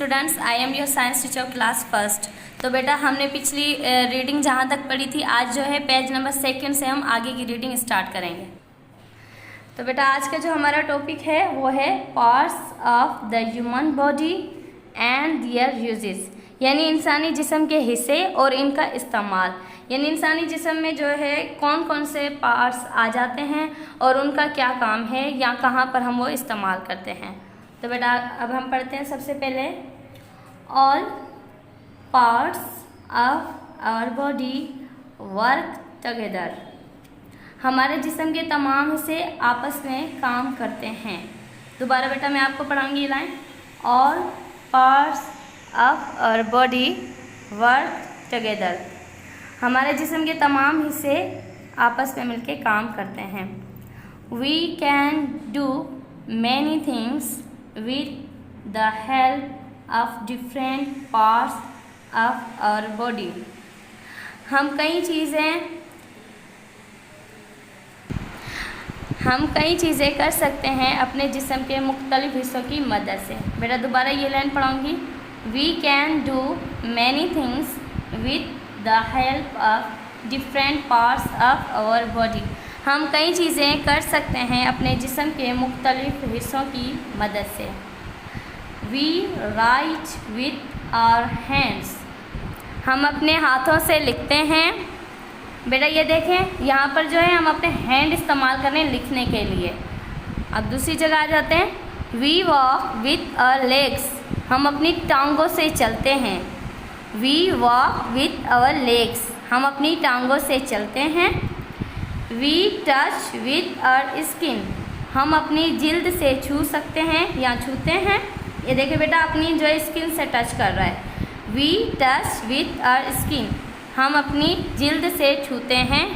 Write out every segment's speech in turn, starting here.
Students, I am your science teacher class first. तो बेटा हमने पिछली रीडिंग जहाँ तक पढ़ी थी, आज जो है पेज नंबर 2 से हम आगे की रीडिंग स्टार्ट करेंगे। तो बेटा आज का जो हमारा टॉपिक है वो है parts of the human body and there uses, यानी इंसानी जिस्म के हिस्से और इनका इस्तेमाल। यानी इंसानी जिस्म में जो है कौन कौन से पार्ट्स आ जाते हैं और उनका क्या काम है या कहाँ पर हम वो इस्तेमाल करते हैं। तो बेटा अब हम पढ़ते हैं सबसे पहले, all parts of our body work together. हमारे जिस्म के तमाम हिस्से आपस में काम करते हैं। दोबारा बेटा मैं आपको पढ़ाऊंगी ये line, all parts of our body work together. हमारे जिस्म के तमाम हिस्से आपस में मिलकर काम करते हैं। We can do many things with the help of different parts of our body। हम कई चीज़ें कर सकते हैं अपने जिस्म के मुख्तलिफ हिस्सों की मदद से। बेटा दोबारा ये लाइन पढ़ाऊँगी, we can do many things with the help of different parts of our body. हम कई चीज़ें कर सकते हैं अपने जिस्म के मुख्तलिफ हिस्सों की मदद से। We write with our hands. हम अपने हाथों से लिखते हैं। बेटा ये देखें यहाँ पर जो है हम अपने हैंड इस्तेमाल कर रहे हैं लिखने के लिए। अब दूसरी जगह आ जाते हैं, we walk with our legs. हम अपनी टांगों से चलते हैं। We walk with our legs. हम अपनी टांगों से चलते हैं। We touch with our skin. हम अपनी जिल्द से छू सकते हैं या छूते हैं। ये देखिए बेटा अपनी जो है स्किन से टच कर रहा है। We touch with our skin. हम अपनी जिल्द से छूते हैं।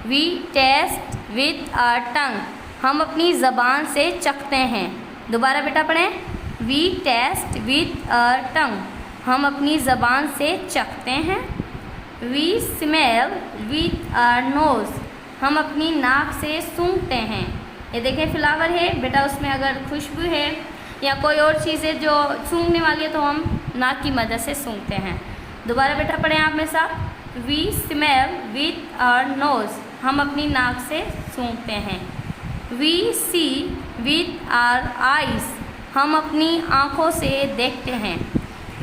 We taste with our tongue. हम अपनी ज़बान से चखते हैं। दोबारा बेटा पढ़ें, we taste with our tongue. हम अपनी ज़बान से चखते हैं। We smell with our nose. हम अपनी नाक से सूंघते हैं। ये देखें फ्लावर है बेटा, उसमें अगर खुशबू है या कोई और चीज़ है जो सूंघने वाली है तो हम नाक की मदद से सूंघते हैं। दोबारा बेटा पढ़ें आप मेरे साथ, we smell with our nose. हम अपनी नाक से सूंघते हैं। We see with our eyes. हम अपनी आँखों से देखते हैं।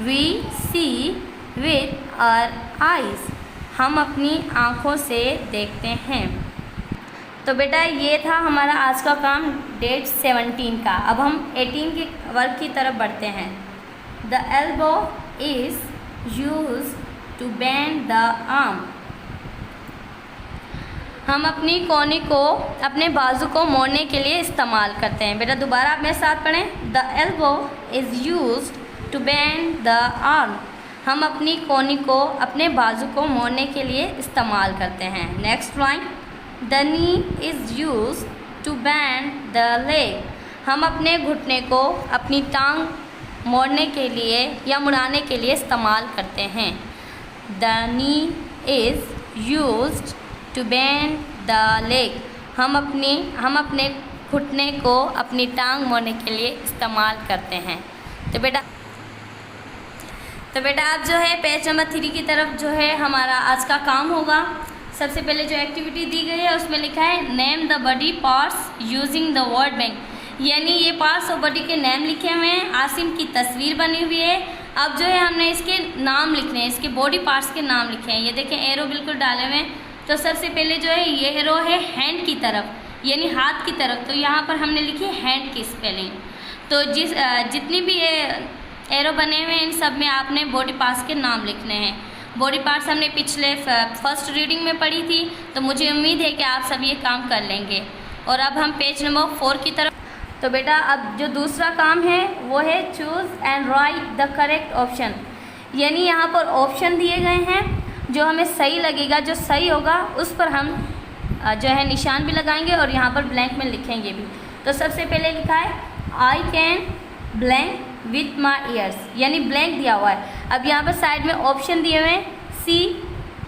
We see with our eyes. हम अपनी आँखों से देखते हैं। तो बेटा ये था हमारा आज का काम डेट 17 का। अब हम 18 के वर्क की तरफ बढ़ते हैं। The elbow is used to bend the arm. हम अपनी कोहनी को, अपने बाजू को मोड़ने के लिए इस्तेमाल करते हैं। बेटा दोबारा आप मेरे साथ पढ़ें, the elbow is used to bend the arm. हम अपनी कोहनी को, अपने बाजू को मोड़ने के लिए इस्तेमाल करते हैं। Next line, the knee is used to bend the leg. हम अपने घुटने को अपनी टांग मोड़ने के लिए या मुड़ाने के लिए इस्तेमाल करते हैं। The knee is used to bend the leg. हम अपने घुटने को अपनी टांग मोड़ने के लिए इस्तेमाल करते हैं। तो बेटा आप जो है पेज नंबर 3 की तरफ जो है हमारा आज का काम होगा। सबसे पहले जो एक्टिविटी दी गई है उसमें लिखा है name the body parts using the word bank. यानी ये पार्ट्स ऑफ बॉडी के नेम लिखे हुए हैं, आसिम की तस्वीर बनी हुई है। अब जो है हमने इसके नाम लिखने हैं, इसके बॉडी पार्ट्स के नाम लिखे हैं। ये देखें एरो बिल्कुल डाले हुए हैं। तो सबसे पहले जो है ये एरो है हैंड की तरफ, यानी हाथ की तरफ। तो यहाँ पर हमने लिखी है हैंड की स्पेलिंग। तो जितनी भी एरो बने हुए हैं इन सब में आपने बॉडी पार्ट्स के नाम लिखने हैं। बॉडी पार्ट्स हमने पिछले फर्स्ट रीडिंग में पढ़ी थी, तो मुझे उम्मीद है कि आप सब ये काम कर लेंगे। और अब हम पेज नंबर 4 की तरफ। तो बेटा अब जो दूसरा काम है वो है choose and right the correct option. यानी यहाँ पर ऑप्शन दिए गए हैं, जो हमें सही लगेगा, जो सही होगा उस पर हम जो है निशान भी लगाएंगे और यहाँ पर ब्लैंक में लिखेंगे भी। तो सबसे पहले लिखा है I can blank with my years, यानी ब्लैंक दिया हुआ है। अब यहाँ पर साइड में ऑप्शन दिए हुए हैं, सी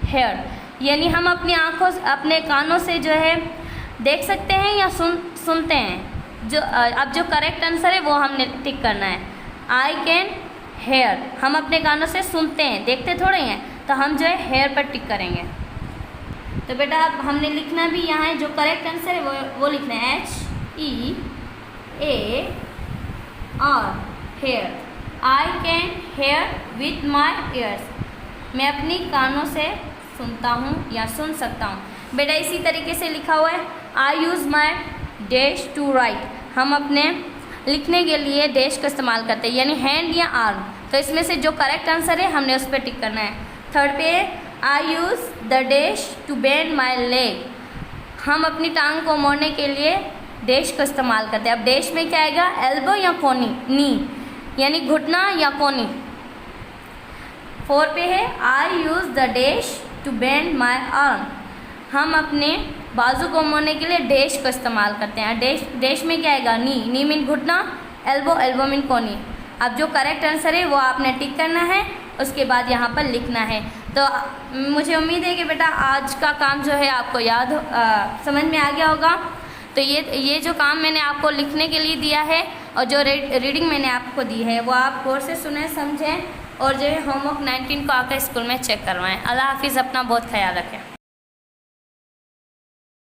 हेयर, यानी हम अपनी आँखों, अपने कानों से जो है देख सकते हैं या सुनते हैं। अब जो करेक्ट आंसर है वो हमने टिक करना है। आई कैन हेयर, हम अपने कानों से सुनते हैं, देखते थोड़े हैं, तो हम जो है हेयर पर टिक करेंगे। तो बेटा अब हमने लिखना भी यहाँ है, जो करेक्ट आंसर है वो लिखना है HEAR, hear. I can hear with my ears, मैं अपनी कानों से सुनता हूँ या सुन सकता हूँ। बेटा इसी तरीके से लिखा हुआ है I use my dash to write, हम अपने लिखने के लिए डैश का इस्तेमाल करते हैं, यानी हैंड या आर्म। तो इसमें से जो करेक्ट आंसर है हमने उस पर टिक करना है। थर्ड पे I use the dash to bend my leg, हम अपनी टांग को मोड़ने के लिए डैश का इस्तेमाल करते हैं। अब डैश में क्या आएगा, एल्बो या कोनी, नी यानी घुटना या कोनी। 4 पे है I use the dash to bend my arm, हम अपने बाजू को मोड़ने के लिए डैश का इस्तेमाल करते हैं। डैश में क्या आएगा, नी मीन घुटना, एल्बो मीन कोनी। अब जो करेक्ट आंसर है वो आपने टिक करना है, उसके बाद यहाँ पर लिखना है। तो मुझे उम्मीद है कि बेटा आज का काम जो है आपको समझ में आ गया होगा। तो ये जो काम मैंने आपको लिखने के लिए दिया है और जो रीडिंग मैंने आपको दी है वो आप गौर से सुने समझें और जो है होमवर्क 19 को आकर स्कूल में चेक करवाएं। अल्लाह हाफिज़, अपना बहुत ख्याल रखें।